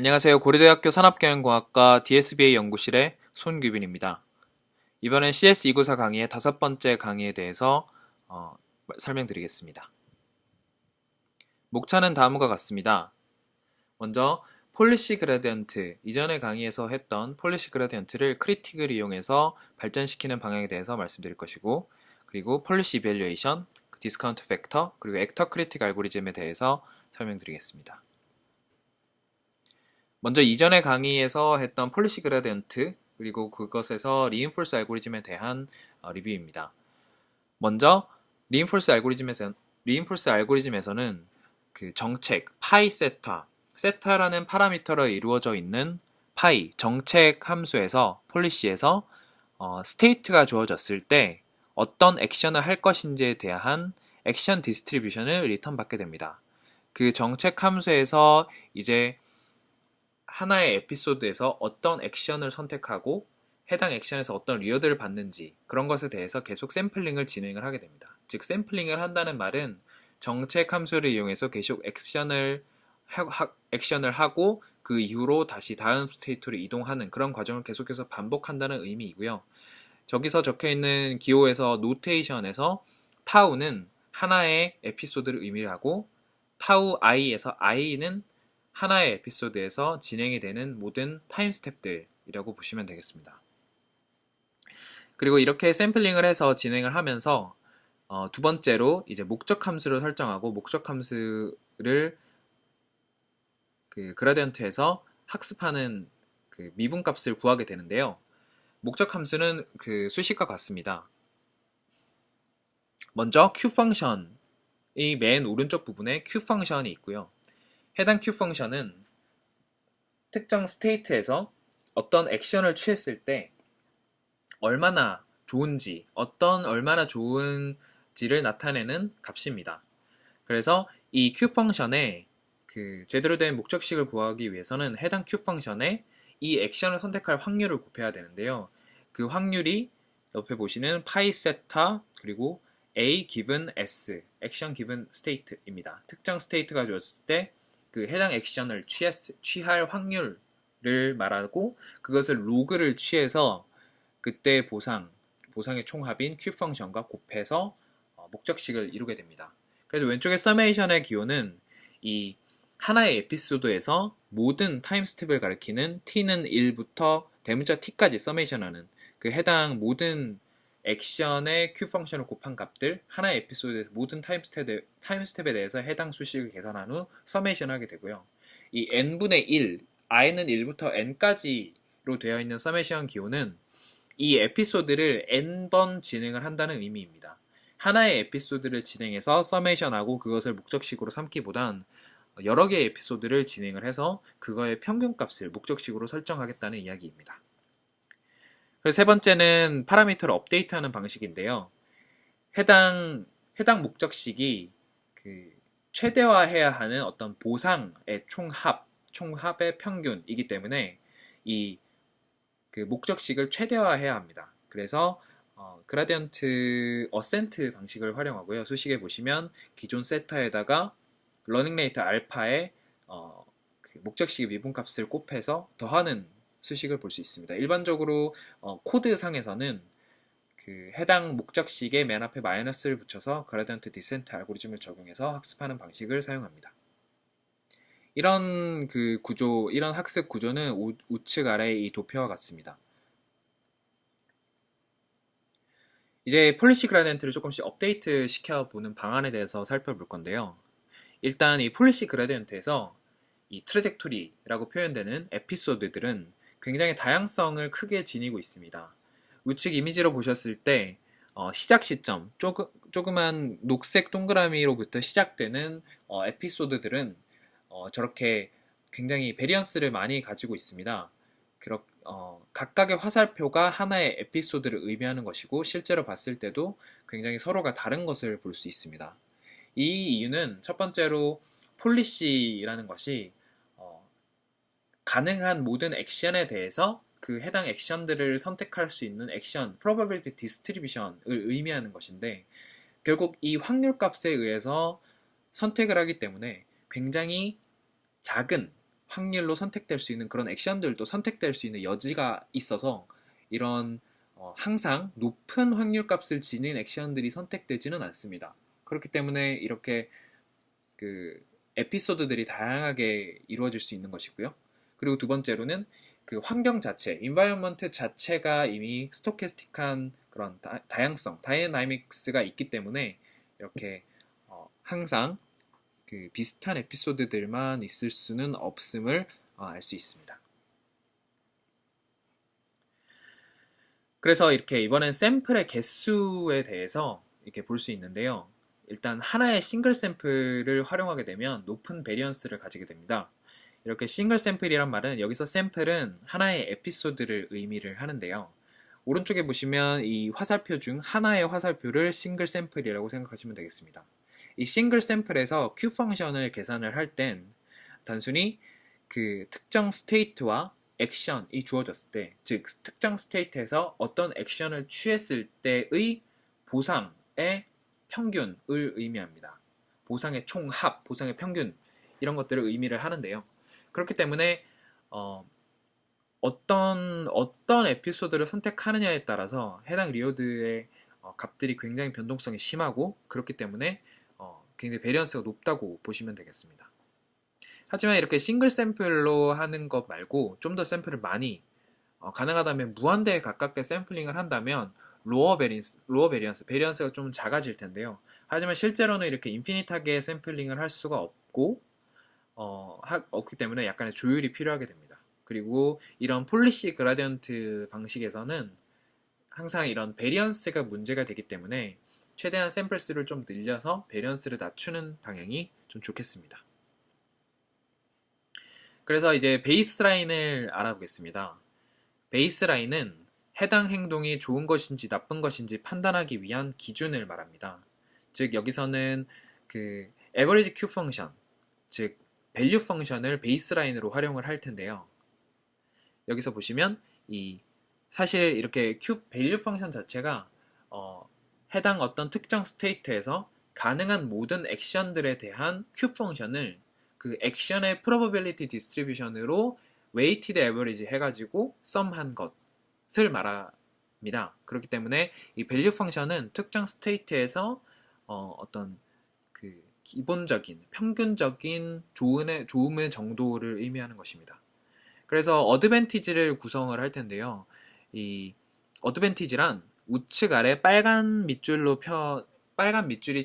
안녕하세요. 고려대학교 산업경영공학과 DSBA 연구실의 손규빈입니다. 이번엔 CS294 강의의 5번째 강의에 대해서 설명드리겠습니다. 목차는 다음과 같습니다. 먼저 폴리시 그라디언트, 이전의 강의에서 했던 폴리시 그라디언트를 크리틱을 이용해서 발전시키는 방향에 대해서 말씀드릴 것이고, 그리고 폴리시 이밸류에이션, 디스카운트 팩터, 그리고 액터 크리틱 알고리즘에 대해서 설명드리겠습니다. 먼저 이전의 강의에서 했던 폴리시 그라디언트 그리고 그것에서 리인포스 알고리즘에 대한 리뷰입니다. 먼저 리인포스 알고리즘에서는 그 정책 파이 세타라는 파라미터로 이루어져 있는 파이 정책 함수에서 폴리시에서 스테이트가 주어졌을 때 어떤 액션을 할 것인지에 대한 액션 디스트리뷰션을 리턴 받게 됩니다. 그 정책 함수에서 이제 하나의 에피소드에서 어떤 액션을 선택하고 해당 액션에서 어떤 리워드를 받는지 그런 것에 대해서 계속 샘플링을 진행을 하게 됩니다. 즉 샘플링을 한다는 말은 정책 함수를 이용해서 계속 액션을 하고 그 이후로 다시 다음 스테이트로 이동하는 그런 과정을 계속해서 반복한다는 의미이고요. 저기서 적혀있는 기호에서 노테이션에서 타우는 하나의 에피소드를 의미하고 타우 i에서 i는 하나의 에피소드에서 진행이 되는 모든 타임 스텝들이라고 보시면 되겠습니다. 그리고 이렇게 샘플링을 해서 진행을 하면서 두 번째로 이제 목적 함수를 설정하고 목적 함수를 그 그라디언트에서 학습하는 그 미분값을 구하게 되는데요. 목적 함수는 그 수식과 같습니다. 먼저 q 펑션이 맨 오른쪽 부분에 q 펑션이 있고요. 해당 q 펑션은 특정 스테이트에서 어떤 액션을 취했을 때 얼마나 좋은지, 얼마나 좋은지를 나타내는 값입니다. 그래서 이 q 펑션에 그 제대로 된 목적식을 구하기 위해서는 해당 q 펑션에 이 액션을 선택할 확률을 곱해야 되는데요. 그 확률이 옆에 보시는 파이 세타 그리고 a given s, 액션 given state입니다. 특정 스테이트가 주어졌을 때 그 해당 액션을 취할 확률을 말하고 그것을 로그를 취해서 그때 보상의 총합인 q 펑션과 곱해서 목적식을 이루게 됩니다. 그래서 왼쪽의 서메이션의 기호는 이 하나의 에피소드에서 모든 타임 스텝을 가리키는 t는 1부터 대문자 t까지 서메이션하는 그 해당 모든 액션의 q 펑션을 곱한 값들 하나의 에피소드에서 모든 타임 스텝에 대해서 해당 수식을 계산한 후 서메이션 하게 되고요. 이 n분의 1, i는 1부터 n까지로 되어 있는 서메이션 기호는 이 에피소드를 n번 진행을 한다는 의미입니다. 하나의 에피소드를 진행해서 서메이션하고 그것을 목적식으로 삼기보단 여러 개의 에피소드를 진행을 해서 그거의 평균값을 목적식으로 설정하겠다는 이야기입니다. 그리고 세 번째는 파라미터를 업데이트하는 방식인데요. 해당 목적식이 그 최대화해야 하는 어떤 보상의 총합의 평균이기 때문에 이 그 목적식을 최대화해야 합니다. 그래서 그라디언트 어센트 방식을 활용하고요. 수식에 보시면 기존 세타에다가 러닝 레이트 알파에 그 목적식의 미분값을 곱해서 더하는 수식을 볼 수 있습니다. 일반적으로 코드상에서는 그 해당 목적식의 맨 앞에 마이너스를 붙여서 그라디언트 디센트 알고리즘을 적용해서 학습하는 방식을 사용합니다. 이런 학습 구조는 우측 아래 이 도표와 같습니다. 이제 폴리시 그라디언트를 조금씩 업데이트 시켜보는 방안에 대해서 살펴볼 건데요. 일단 이 폴리시 그라디언트에서 이 트레젝토리라고 표현되는 에피소드들은 굉장히 다양성을 크게 지니고 있습니다. 우측 이미지로 보셨을 때 시작 시점, 조그만 녹색 동그라미로부터 시작되는 에피소드들은 저렇게 굉장히 베리언스를 많이 가지고 있습니다. 각각의 화살표가 하나의 에피소드를 의미하는 것이고 실제로 봤을 때도 굉장히 서로가 다른 것을 볼 수 있습니다. 이 이유는 첫 번째로 폴리시라는 것이 가능한 모든 액션에 대해서 그 해당 액션들을 선택할 수 있는 액션, probability distribution을 의미하는 것인데 결국 이 확률값에 의해서 선택을 하기 때문에 굉장히 작은 확률로 선택될 수 있는 그런 액션들도 선택될 수 있는 여지가 있어서 이런 항상 높은 확률 값을 지닌 액션들이 선택되지는 않습니다. 그렇기 때문에 이렇게 그 에피소드들이 다양하게 이루어질 수 있는 것이고요. 그리고 두 번째로는 그 환경 자체, environment 자체가 이미 스토캐스틱한 그런 다양성, 다이내믹스가 있기 때문에 이렇게 항상 그 비슷한 에피소드들만 있을 수는 없음을 알 수 있습니다. 그래서 이렇게 이번엔 샘플의 개수에 대해서 이렇게 볼 수 있는데요. 일단 하나의 싱글 샘플을 활용하게 되면 높은 베리언스를 가지게 됩니다. 이렇게 싱글 샘플이란 말은 여기서 샘플은 하나의 에피소드를 의미를 하는데요. 오른쪽에 보시면 이 화살표 중 하나의 화살표를 싱글 샘플이라고 생각하시면 되겠습니다. 이 싱글 샘플에서 Q 펑션을 계산을 할 땐 단순히 그 특정 스테이트와 액션이 주어졌을 때, 즉 특정 스테이트에서 어떤 액션을 취했을 때의 보상의 평균을 의미합니다. 보상의 총합, 보상의 평균 이런 것들을 의미를 하는데요. 그렇기 때문에 어떤 에피소드를 선택하느냐에 따라서 해당 리워드의 값들이 굉장히 변동성이 심하고 그렇기 때문에 굉장히 베리언스가 높다고 보시면 되겠습니다. 하지만 이렇게 싱글 샘플로 하는 것 말고 좀 더 샘플을 많이 가능하다면 무한대에 가깝게 샘플링을 한다면 로어 베리언스, 베리언스가 좀 작아질 텐데요. 하지만 실제로는 이렇게 인피니트하게 샘플링을 할 수가 없고 없기 때문에 약간의 조율이 필요하게 됩니다. 그리고 이런 폴리시 그라디언트 방식에서는 항상 이런 베리언스가 문제가 되기 때문에 최대한 샘플 수를 좀 늘려서 베리언스를 낮추는 방향이 좀 좋겠습니다. 그래서 이제 베이스라인을 알아보겠습니다. 베이스라인은 해당 행동이 좋은 것인지 나쁜 것인지 판단하기 위한 기준을 말합니다. 즉 여기서는 그 average Q 펑션, 즉 밸류 펑션을 베이스라인으로 활용을 할 텐데요. 여기서 보시면 사실 이렇게 Q 밸류 펑션 자체가 해당 어떤 특정 스테이트에서 가능한 모든 액션들에 대한 Q 펑션을 그 액션의 probability distribution으로 weighted average 해가지고 썸한 것을 말합니다. 그렇기 때문에 이 밸류 펑션은 특정 스테이트에서 어떤 그 기본적인 평균적인 좋음의 정도를 의미하는 것입니다. 그래서 어드밴티지를 구성을 할 텐데요. 이 어드밴티지란 우측 아래 빨간 밑줄이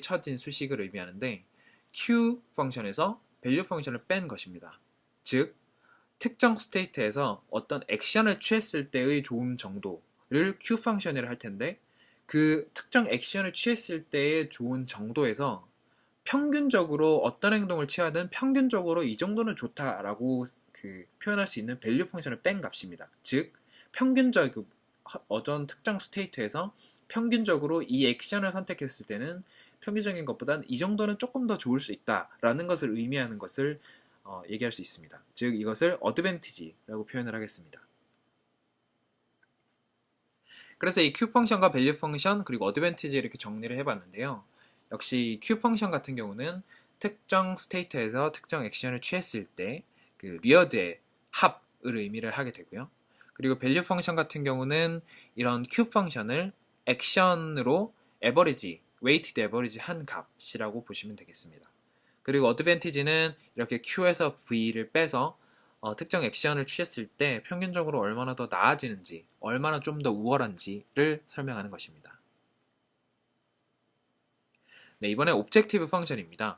쳐진 수식을 의미하는데 Q 펑션에서 밸류 펑션을 뺀 것입니다. 즉 특정 스테이트에서 어떤 액션을 취했을 때의 좋음 정도를 Q 펑션이라 할 텐데 그 특정 액션을 취했을 때의 좋은 정도에서 평균적으로 어떤 행동을 취하든 평균적으로 이 정도는 좋다라고 표현할 수 있는 밸류 펑션을 뺀 값입니다. 즉 평균적 어떤 특정 스테이트에서 평균적으로 이 액션을 선택했을 때는 평균적인 것보단 이 정도는 조금 더 좋을 수 있다라는 것을 의미하는 것을 얘기할 수 있습니다. 즉 이것을 어드밴티지라고 표현을 하겠습니다. 그래서 이 Q 펑션과 밸류 펑션 그리고 어드밴티지 이렇게 정리를 해봤는데요. 역시 Q 펑션 같은 경우는 특정 스테이트에서 특정 액션을 취했을 때 그 리어드의 합을 의미를 하게 되고요. 그리고 밸류 펑션 같은 경우는 이런 Q 펑션을 액션으로 에버리지, 웨이티드 에버리지 한 값이라고 보시면 되겠습니다. 그리고 어드밴티지는 이렇게 Q에서 V를 빼서 특정 액션을 취했을 때 평균적으로 얼마나 더 나아지는지, 얼마나 좀 더 우월한지를 설명하는 것입니다. 네, 이번에 옵젝티브 펑션입니다.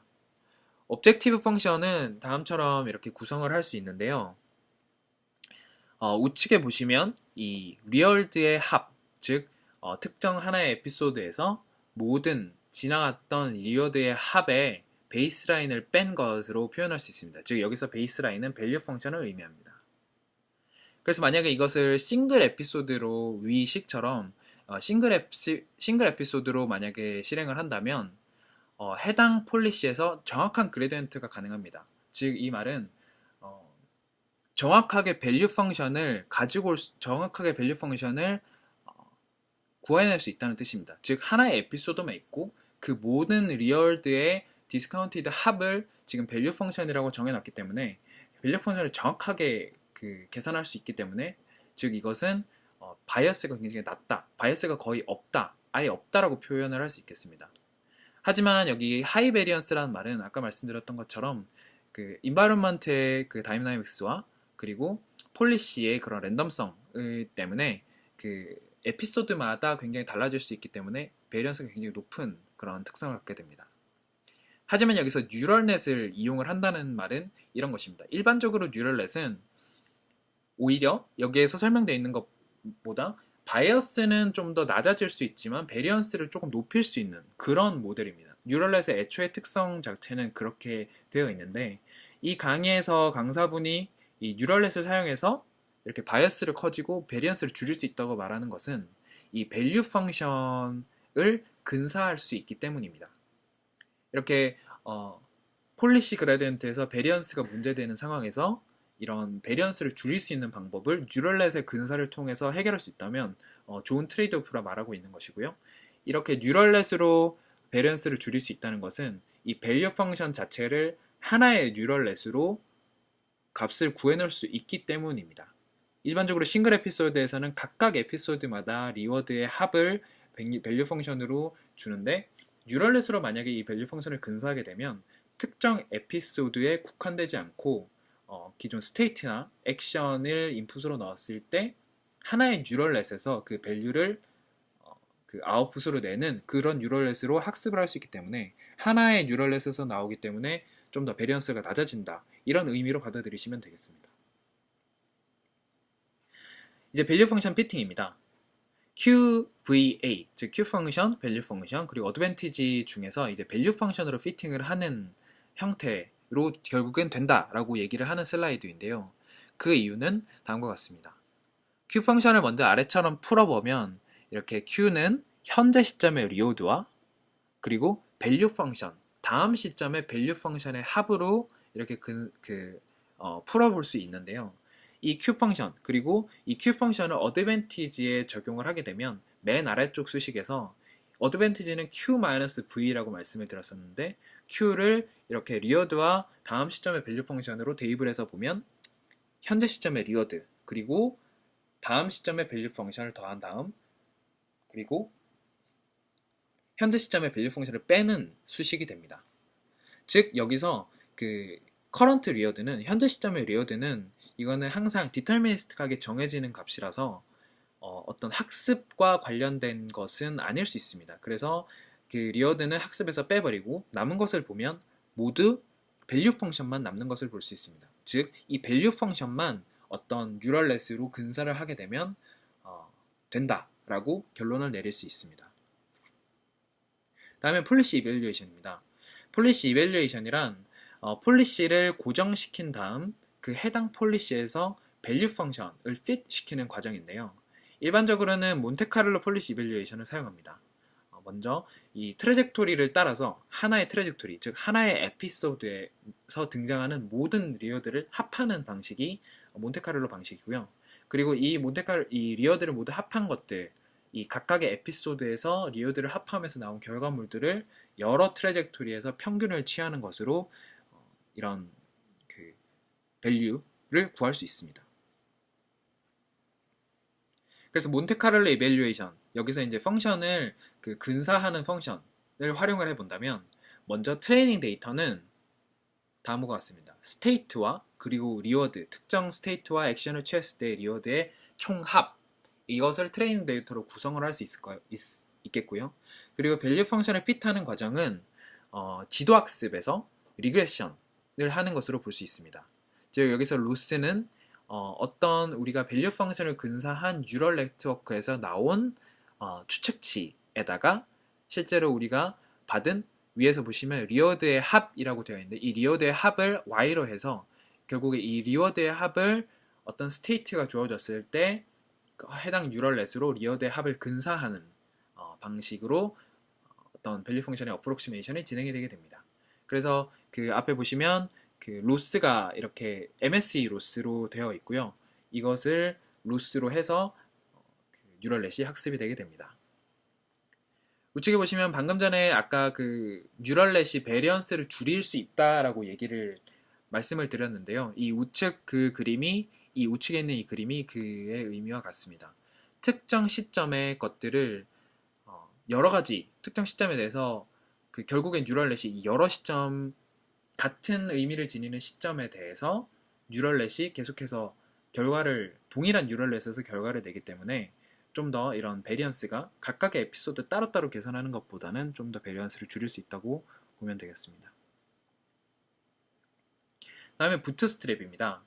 옵젝티브 펑션은 다음처럼 이렇게 구성을 할 수 있는데요. 우측에 보시면 이 리얼드의 합, 즉 특정 하나의 에피소드에서 모든 지나갔던 리얼드의 합의 베이스라인을 뺀 것으로 표현할 수 있습니다. 즉 여기서 베이스라인은 밸류 펑션을 의미합니다. 그래서 만약에 이것을 싱글 에피소드로 위식처럼 싱글 에피소드로 만약에 실행을 한다면 해당 폴리시에서 정확한 그레디언트가 가능합니다. 즉 이 말은 정확하게 밸류 펑션을 구해낼 수 있다는 뜻입니다. 즉 하나의 에피소드만 있고 그 모든 리얼드의 디스카운티드 합을 지금 밸류 펑션이라고 정해놨기 때문에 밸류 펑션을 정확하게 계산할 수 있기 때문에, 즉 이것은 바이어스가 굉장히 낮다, 바이어스가 거의 없다, 아예 없다라고 표현을 할 수 있겠습니다. 하지만 여기 하이 베리언스라는 말은 아까 말씀드렸던 것처럼 인바이런먼트의 다이나믹스와 그리고 폴리시의 그런 랜덤성 때문에 에피소드마다 굉장히 달라질 수 있기 때문에 베리언스가 굉장히 높은 그런 특성을 갖게 됩니다. 하지만 여기서 뉴럴넷을 이용을 한다는 말은 이런 것입니다. 일반적으로 뉴럴넷은 오히려 여기에서 설명되어 있는 것보다 바이어스는 좀 더 낮아질 수 있지만 베리언스를 조금 높일 수 있는 그런 모델입니다. 뉴럴넷의 애초의 특성 자체는 그렇게 되어 있는데, 이 강의에서 강사분이 이 뉴럴넷을 사용해서 이렇게 바이어스를 커지고 베리언스를 줄일 수 있다고 말하는 것은 이 밸류 펑션을 근사할 수 있기 때문입니다. 이렇게 폴리시 그라디언트에서 베리언스가 문제되는 상황에서 이런 베리언스를 줄일 수 있는 방법을 뉴럴넷의 근사를 통해서 해결할 수 있다면 좋은 트레이드오프라 말하고 있는 것이고요. 이렇게 뉴럴넷으로 베리언스를 줄일 수 있다는 것은 이 밸류 펑션 자체를 하나의 뉴럴넷으로 값을 구해낼 수 있기 때문입니다. 일반적으로 싱글 에피소드에서는 각각 에피소드마다 리워드의 합을 밸류 펑션으로 주는데, 뉴럴넷으로 만약에 이 밸류 펑션을 근사하게 되면 특정 에피소드에 국한되지 않고 기존 스테이트나 액션을 인풋으로 넣었을 때 하나의 뉴럴넷에서 그 밸류를 아웃풋으로 내는 그런 뉴럴넷으로 학습을 할 수 있기 때문에, 하나의 뉴럴넷에서 나오기 때문에 좀 더 베리언스가 낮아진다, 이런 의미로 받아들이시면 되겠습니다. 이제 밸류 펑션 피팅입니다. QVA, 즉 Q 펑션, 밸류 펑션, 그리고 어드밴티지 중에서 이제 밸류 펑션으로 피팅을 하는 형태로 결국엔 된다라고 얘기를 하는 슬라이드인데요. 그 이유는 다음과 같습니다. Q 펑션을 먼저 아래처럼 풀어보면 이렇게 Q는 현재 시점의 리오드와 그리고 밸류 펑션, 다음 시점의 밸류 펑션의 합으로 이렇게 풀어볼 수 있는데요. 이 Q 펑션, 그리고 이 Q 펑션을 어드밴티지에 적용을 하게 되면 맨 아래쪽 수식에서 어드밴티지는 Q-V라고 말씀을 드렸었는데, Q를 이렇게 리워드와 다음 시점의 밸류 펑션으로 대입을 해서 보면 현재 시점의 리워드, 그리고 다음 시점의 밸류 펑션을 더한 다음, 그리고 현재 시점의 밸류 펑션을 빼는 수식이 됩니다. 즉 여기서 current 리워드는, 현재 시점의 리워드는 이거는 항상 디터미니스틱하게 정해지는 값이라서 어떤 학습과 관련된 것은 아닐 수 있습니다. 그래서 리워드는 학습에서 빼버리고 남은 것을 보면 모두 밸류 펑션만 남는 것을 볼 수 있습니다. 즉 이 밸류 펑션만 어떤 뉴럴넷으로 근사를 하게 되면 된다라고 결론을 내릴 수 있습니다. 다음에 폴리시 이밸류에이션입니다. 폴리시 이밸류에이션이란 폴리시를 고정시킨 다음 그 해당 폴리시에서 밸류 펑션을 fit 시키는 과정인데요. 일반적으로는 몬테카를로 폴리시 이밸류에이션을 사용합니다. 먼저 이 트래젝토리를 따라서 하나의 트래젝토리, 즉 하나의 에피소드에서 등장하는 모든 리워드를 합하는 방식이 몬테카를로 방식이고요. 그리고 이 리워드를 모두 합한 것들, 이 각각의 에피소드에서 리워드를 합하면서 나온 결과물들을 여러 트래젝토리에서 평균을 취하는 것으로 이런 밸류를 구할 수 있습니다. 그래서 몬테카를로 이밸류에이션, 여기서 이제 펑션을 근사하는 펑션을 활용을 해본다면, 먼저 트레이닝 데이터는 다음과 같습니다. 스테이트와 그리고 리워드, 특정 스테이트와 액션을 취했을 때 리워드의 총합, 이것을 트레이닝 데이터로 구성을 할 수 있겠고요. 그리고 밸류 펑션을 핏하는 과정은 지도학습에서 리그레션을 하는 것으로 볼 수 있습니다. 즉 여기서 로스는 어떤 우리가 밸류 펑션을 근사한 뉴럴 네트워크에서 나온 추측치에다가 실제로 우리가 받은, 위에서 보시면 리워드의 합이라고 되어 있는데, 이 리워드의 합을 y로 해서 결국에 이 리워드의 합을 어떤 스테이트가 주어졌을 때 해당 뉴럴넷으로 리워드의 합을 근사하는 방식으로 어떤 밸류 펑션의 어프록시메이션이 진행이 되게 됩니다. 그래서 앞에 보시면 로스가 이렇게 MSE 로스로 되어 있고요. 이것을 로스로 해서 뉴럴넷이 학습이 되게 됩니다. 우측에 보시면 방금 전에 아까 뉴럴넷이 베리언스를 줄일 수 있다라고 얘기를 말씀을 드렸는데요. 이 우측 그 그림이 이 우측에 있는 이 그림이 그의 의미와 같습니다. 특정 시점의 것들을 여러 가지 특정 시점에 대해서 그 결국엔 뉴럴넷이 여러 시점 같은 의미를 지니는 시점에 대해서 뉴럴넷이 계속해서 결과를 동일한 뉴럴넷에서 결과를 내기 때문에 좀 더 이런 베리언스가 각각의 에피소드 따로따로 계산하는 것보다는 좀 더 베리언스를 줄일 수 있다고 보면 되겠습니다. 다음에 부트스트랩입니다.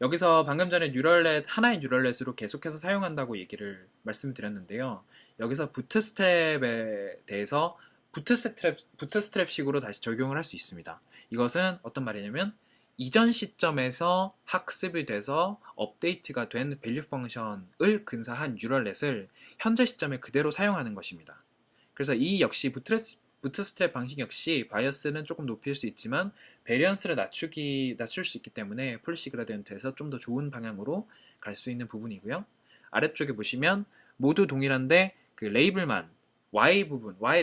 여기서 방금 전에 뉴럴넷 하나의 뉴럴넷으로 계속해서 사용한다고 얘기를 말씀드렸는데요. 여기서 부트스트랩에 대해서 부트스트랩식으로 다시 적용을 할 수 있습니다. 이것은 어떤 말이냐면 이전 시점에서 학습이 돼서 업데이트가 된 밸류 펑션을 근사한 뉴럴넷을 현재 시점에 그대로 사용하는 것입니다. 그래서 이 역시 부트스트랩 방식 역시 바이어스는 조금 높일 수 있지만 베리언스를 낮출 수 있기 때문에 폴리시 그라디언트에서 좀 더 좋은 방향으로 갈 수 있는 부분이고요. 아래쪽에 보시면 모두 동일한데 그 레이블만 Y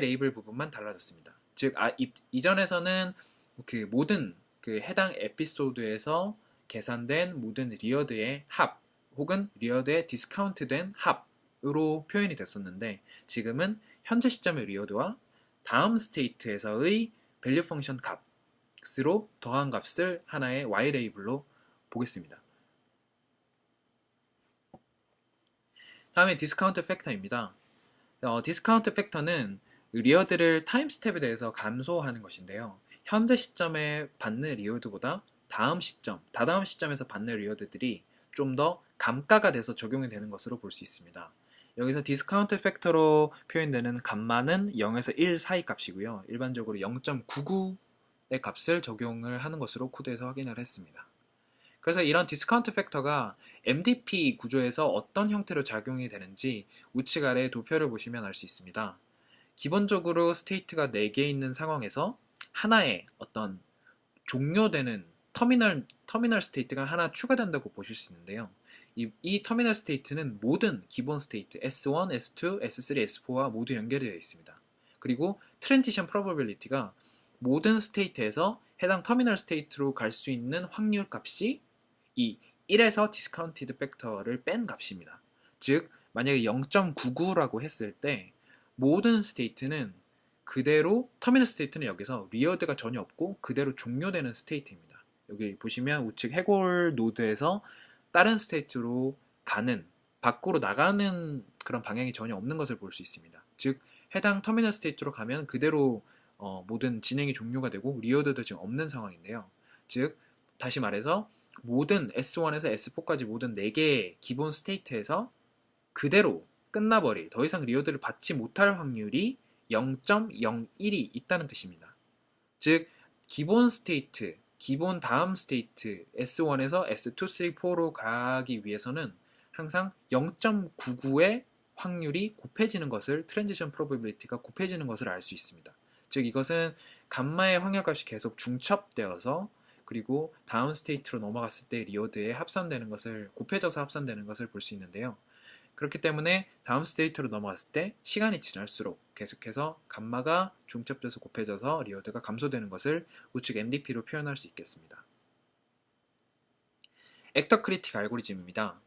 레이블 부분만 달라졌습니다. 즉 이전에서는 그 모든 그 해당 에피소드에서 계산된 모든 리어드의 합 혹은 리어드의 디스카운트된 합으로 표현이 됐었는데 지금은 현재 시점의 리어드와 다음 스테이트에서의 밸류 펑션 값으로 더한 값을 하나의 Y 레이블로 보겠습니다. 다음에 디스카운트 팩터입니다. 디스카운트 팩터는 리어드를 타임 스텝에 대해서 감소하는 것인데요. 현재 시점에 받는 리어드보다 다다음 시점에서 받는 리어드들이 좀 더 감가가 돼서 적용이 되는 것으로 볼 수 있습니다. 여기서 디스카운트 팩터로 표현되는 감마는 0에서 1 사이 값이고요. 일반적으로 0.99의 값을 적용을 하는 것으로 코드에서 확인을 했습니다. 그래서 이런 디스카운트 팩터가 MDP 구조에서 어떤 형태로 작용이 되는지 우측 아래 도표를 보시면 알 수 있습니다. 기본적으로 스테이트가 4개 있는 상황에서 하나의 어떤 종료되는 터미널 스테이트가 하나 추가된다고 보실 수 있는데요. 이 터미널 스테이트는 모든 기본 스테이트 S1, S2, S3, S4와 모두 연결되어 있습니다. 그리고 트랜지션 프로버빌리티가 모든 스테이트에서 해당 터미널 스테이트로 갈 수 있는 확률 값이 이 1에서 디스카운티드 팩터를 뺀 값입니다. 즉 만약에 0.99라고 했을 때 모든 스테이트는 그대로 터미널 스테이트는 여기서 리어드가 전혀 없고 그대로 종료되는 스테이트입니다. 여기 보시면 우측 해골 노드에서 다른 스테이트로 가는 밖으로 나가는 그런 방향이 전혀 없는 것을 볼 수 있습니다. 즉 해당 터미널 스테이트로 가면 그대로 모든 진행이 종료가 되고 리어드도 지금 없는 상황인데요. 즉 다시 말해서 모든 S1에서 S4까지 모든 4개의 기본 스테이트에서 그대로 끝나버릴 더 이상 리어드를 받지 못할 확률이 0.01이 있다는 뜻입니다. 즉 기본 스테이트, 기본 다음 스테이트 S1에서 S2, 3, 4로 가기 위해서는 항상 0.99의 확률이 곱해지는 것을 트랜지션 프로버빌리티가 곱해지는 것을 알 수 있습니다. 즉 이것은 감마의 확률값이 계속 중첩되어서 그리고 다음 스테이트로 넘어갔을 때 리어드에 합산되는 것을 곱해져서 합산되는 것을 볼 수 있는데요. 그렇기 때문에 다음 스테이트로 넘어갔을 때 시간이 지날수록 계속해서 감마가 중첩돼서 곱해져서 리어드가 감소되는 것을 우측 MDP로 표현할 수 있겠습니다. 액터 크리틱 알고리즘입니다.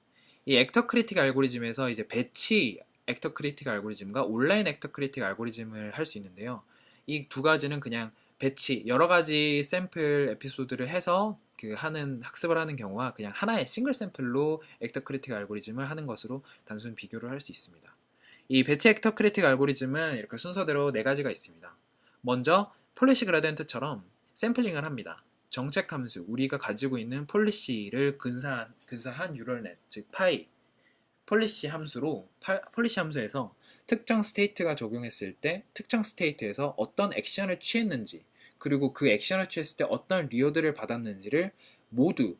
이 액터 크리틱 알고리즘에서 이제 배치 액터 크리틱 알고리즘과 온라인 액터 크리틱 알고리즘을 할 수 있는데요. 이 두 가지는 그냥 배치 여러 가지 샘플 에피소드를 해서 학습을 하는 경우와 그냥 하나의 싱글 샘플로 액터 크리틱 알고리즘을 하는 것으로 단순 비교를 할 수 있습니다. 이 배치 액터 크리틱 알고리즘은 이렇게 순서대로 4가지가 있습니다. 먼저 폴리시 그라디언트처럼 샘플링을 합니다. 정책 함수, 우리가 가지고 있는 폴리시를 근사한 뉴럴넷, 즉 파이, 폴리시 함수에서 특정 스테이트가 적용했을 때 특정 스테이트에서 어떤 액션을 취했는지 그리고 그 액션을 취했을 때 어떤 리어드를 받았는지를 모든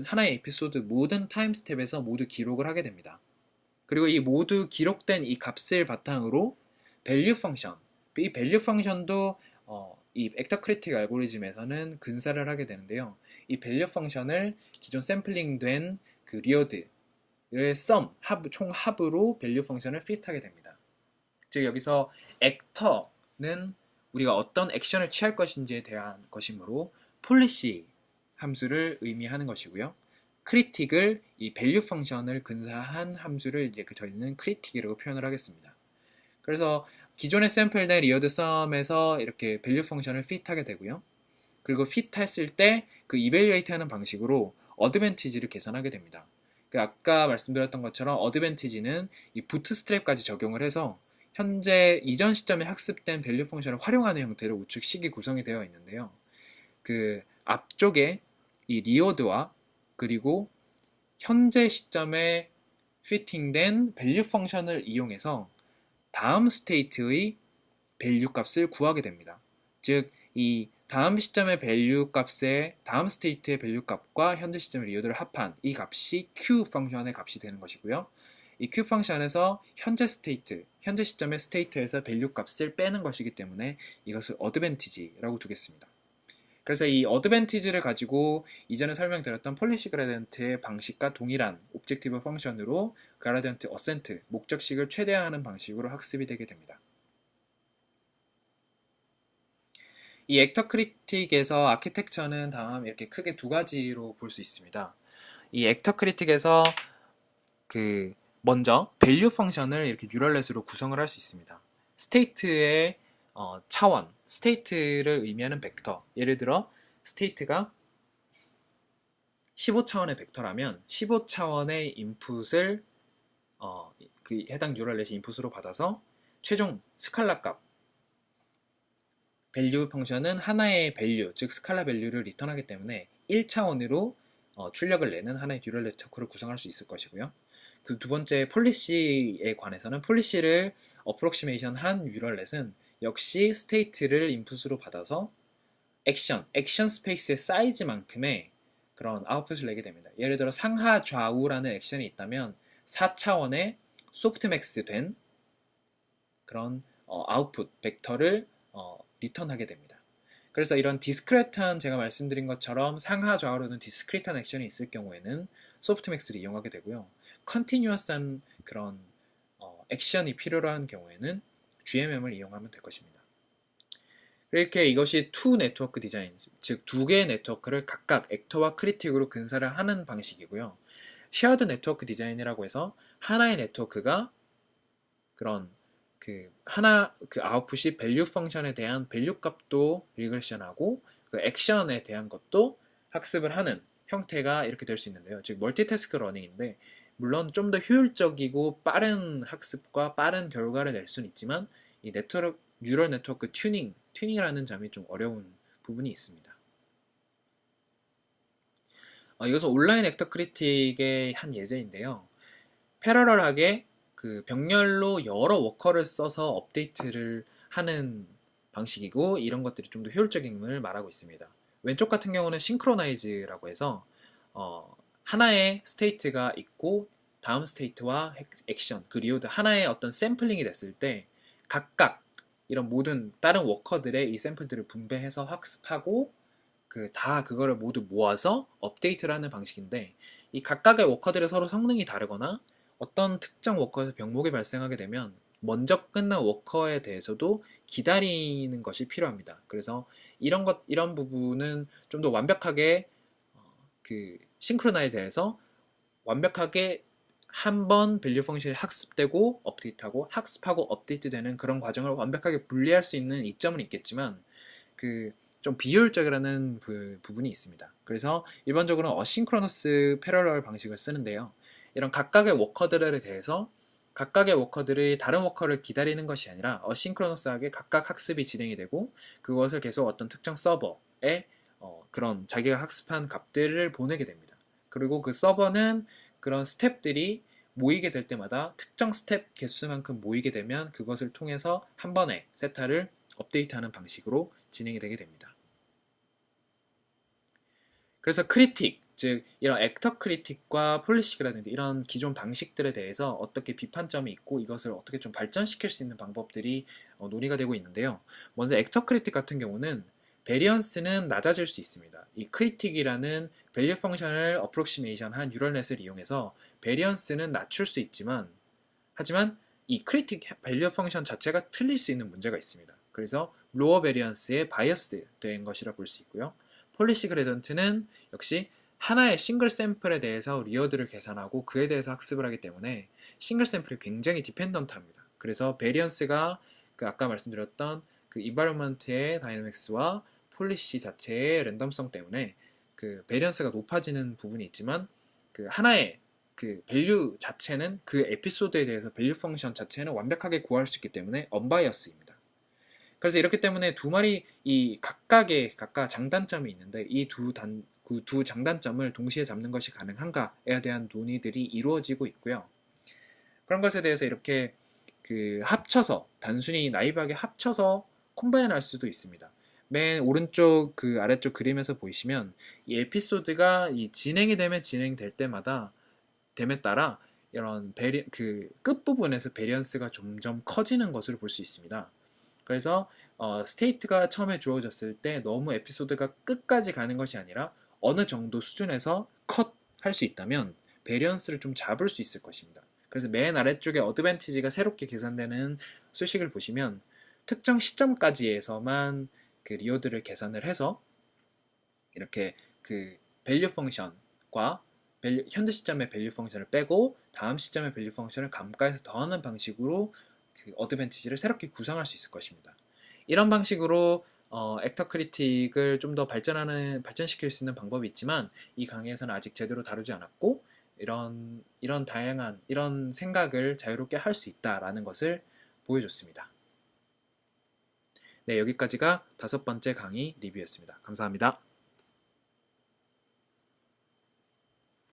하나의 에피소드 모든 타임 스텝에서 모두 기록을 하게 됩니다. 그리고 이 모두 기록된 이 값을 바탕으로 밸류 펑션, 이 밸류 펑션도 이 액터 크리틱 알고리즘에서는 근사를 하게 되는데요. 이 밸류 펑션을 기존 샘플링된 그 리어드의 총 합으로 밸류 펑션을 핏하게 됩니다. 즉 여기서 액터는 우리가 어떤 액션을 취할 것인지에 대한 것이므로 폴리시 함수를 의미하는 것이고요. 크리틱을 이 밸류 펑션을 근사한 함수를 이제 저희는 크리틱이라고 표현을 하겠습니다. 그래서 기존의 샘플된 리어드 썸에서 이렇게 밸류 펑션을 핏하게 되고요. 그리고 핏했을 때 그 이벨리에이트 하는 방식으로 어드밴티지를 계산하게 됩니다. 아까 말씀드렸던 것처럼 어드밴티지는 이 부트스트랩까지 적용을 해서 현재 이전 시점에 학습된 밸류 펑션을 활용하는 형태로 우측식이 구성이 되어 있는데요. 그 앞쪽에 이 리어드와 그리고 현재 시점에 피팅된 밸류 펑션을 이용해서 다음 스테이트의 밸류 값을 구하게 됩니다. 즉, 이 다음 시점의 밸류 값의 다음 스테이트의 밸류 값과 현재 시점의 리어드를 합한 이 값이 Q 펑션의 값이 되는 것이고요. 이 Q 펑션에서 현재 시점의 스테이트에서 밸류 값을 빼는 것이기 때문에 이것을 어드밴티지라고 두겠습니다. 그래서 이 어드밴티지를 가지고 이전에 설명드렸던 폴리시 그라디언트의 방식과 동일한 옵젝티브 펑션으로 그라디언트 어센트, 목적식을 최대화하는 방식으로 학습이 되게 됩니다. 이 액터 크리틱에서 아키텍처는 다음 이렇게 크게 두 가지로 볼 수 있습니다. 이 액터 크리틱에서 먼저 밸류 펑션을 이렇게 뉴럴넷으로 구성을 할 수 있습니다. 스테이트의 차원, 스테이트를 의미하는 벡터, 예를 들어 스테이트가 15차원의 벡터라면 15차원의 인풋을 그 해당 뉴럴넷이 인풋으로 받아서 최종 스칼라 값, 밸류 펑션은 하나의 밸류, 즉 스칼라 밸류를 리턴하기 때문에 1차원으로 출력을 내는 하나의 뉴럴 네트워크를 구성할 수 있을 것이고요. 그 두 번째 폴리시에 관해서는 폴리시를 어프록시메이션 한 뉴럴넷은 역시 스테이트를 인풋으로 받아서 액션 스페이스의 사이즈만큼의 그런 아웃풋을 내게 됩니다. 예를 들어 상하 좌우라는 액션이 있다면 4차원의 소프트맥스 된 그런 아웃풋 벡터를 리턴하게 됩니다. 그래서 이런 디스크리트한 제가 말씀드린 것처럼 상하 좌우로는 디스크리트한 액션이 있을 경우에는 소프트맥스를 이용하게 되고요. 컨티뉴어스한 그런 액션이 필요로 한 경우에는 GMM을 이용하면 될 것입니다. 이렇게 이것이 투 네트워크 디자인, 즉 두 개의 네트워크를 각각 액터와 크리틱으로 근사를 하는 방식이고요. 쉐어드 네트워크 디자인이라고 해서 하나의 네트워크가 그런 아웃풋이 밸류 펑션에 대한 밸류 값도 리그레션하고 그 액션에 대한 것도 학습을 하는 형태가 이렇게 될 수 있는데요. 즉 멀티태스크 러닝인데 물론 좀 더 효율적이고 빠른 학습과 빠른 결과를 낼 수는 있지만 이 뉴럴 네트워크 튜닝이라는 점이 좀 어려운 부분이 있습니다. 이것은 온라인 액터 크리틱의 한 예제인데요. 패러럴하게 그 병렬로 여러 워커를 써서 업데이트를 하는 방식이고 이런 것들이 좀 더 효율적임을 말하고 있습니다. 왼쪽 같은 경우는 싱크로나이즈라고 해서 하나의 스테이트가 있고 다음 스테이트와 액션, 그 리오드 하나의 어떤 샘플링이 됐을 때 각각 이런 모든 다른 워커들의 이 샘플들을 분배해서 학습하고 그거를 모두 모아서 업데이트를 하는 방식인데 이 각각의 워커들의 서로 성능이 다르거나 어떤 특정 워커에서 병목이 발생하게 되면 먼저 끝난 워커에 대해서도 기다리는 것이 필요합니다. 그래서 이런 부분은 좀 더 완벽하게 싱크로나이즈해서 완벽하게 한 번 밸류 펑션이 학습되고 업데이트하고 학습하고 업데이트되는 그런 과정을 완벽하게 분리할 수 있는 이점은 있겠지만 좀 비효율적이라는 부분이 있습니다. 그래서 일반적으로는 어싱크로너스 패러럴 방식을 쓰는데요. 이런 각각의 워커들에 대해서 각각의 워커들이 다른 워커를 기다리는 것이 아니라 어싱크로너스하게 각각 학습이 진행이 되고 그것을 계속 어떤 특정 서버에 그런 자기가 학습한 값들을 보내게 됩니다. 그리고 그 서버는 그런 스텝들이 모이게 될 때마다 특정 스텝 개수만큼 모이게 되면 그것을 통해서 한 번에 세타를 업데이트하는 방식으로 진행이 되게 됩니다. 그래서 크리틱, 즉 이런 액터 크리틱과 폴리시라든지 이런 기존 방식들에 대해서 어떻게 비판점이 있고 이것을 어떻게 좀 발전시킬 수 있는 방법들이 논의가 되고 있는데요. 먼저 액터 크리틱 같은 경우는 베리언스는 낮아질 수 있습니다. 이 크리틱이라는 밸류 펑션을 어프록시메이션한 뉴럴넷을 이용해서 베리언스는 낮출 수 있지만 하지만 이 크리틱 밸류 펑션 자체가 틀릴 수 있는 문제가 있습니다. 그래서 로어 베리언스에 바이어스 된 것이라 볼 수 있고요. 폴리시 그레디언트는 역시 하나의 싱글 샘플에 대해서 리어드를 계산하고 그에 대해서 학습을 하기 때문에 싱글 샘플이 굉장히 디펜던트합니다. 그래서 베리언스가 그 아까 말씀드렸던 그 이바이러먼트의 다이내믹스와 폴리시 자체의 랜덤성 때문에 그 베리언스가 높아지는 부분이 있지만 그 하나의 그 밸류 자체는 그 에피소드에 대해서 밸류 펑션 자체는 완벽하게 구할 수 있기 때문에 언바이어스입니다. 그래서 이렇기 때문에 두 마리 이 각각의 각각 장단점이 있는데 이 두 장단점을 동시에 잡는 것이 가능한가에 대한 논의들이 이루어지고 있고요. 그런 것에 대해서 이렇게 그 합쳐서 단순히 나이브하게 합쳐서 콤바인할 수도 있습니다. 맨 오른쪽 그 아래쪽 그림에서 보시면 이 에피소드가 이 진행이 되면 진행될 때마다 됨에 따라 이런 그 끝부분에서 베리언스가 점점 커지는 것을 볼 수 있습니다. 그래서 스테이트가 처음에 주어졌을 때 너무 에피소드가 끝까지 가는 것이 아니라 어느 정도 수준에서 컷 할 수 있다면 베리언스를 좀 잡을 수 있을 것입니다. 그래서 맨 아래쪽에 어드밴티지가 새롭게 계산되는 수식을 보시면 특정 시점까지에서만 그 리오드를 계산을 해서 이렇게 그 밸류 펑션과 현재 시점의 밸류 펑션을 빼고 다음 시점의 밸류 펑션을 감가해서 더하는 방식으로 그 어드밴티지를 새롭게 구성할 수 있을 것입니다. 이런 방식으로 액터 크리틱을 좀 더 발전시킬 수 있는 방법이 있지만 이 강의에서는 아직 제대로 다루지 않았고 이런 다양한 이런 생각을 자유롭게 할 수 있다라는 것을 보여줬습니다. 네, 여기까지가 5번째 강의 리뷰였습니다. 감사합니다.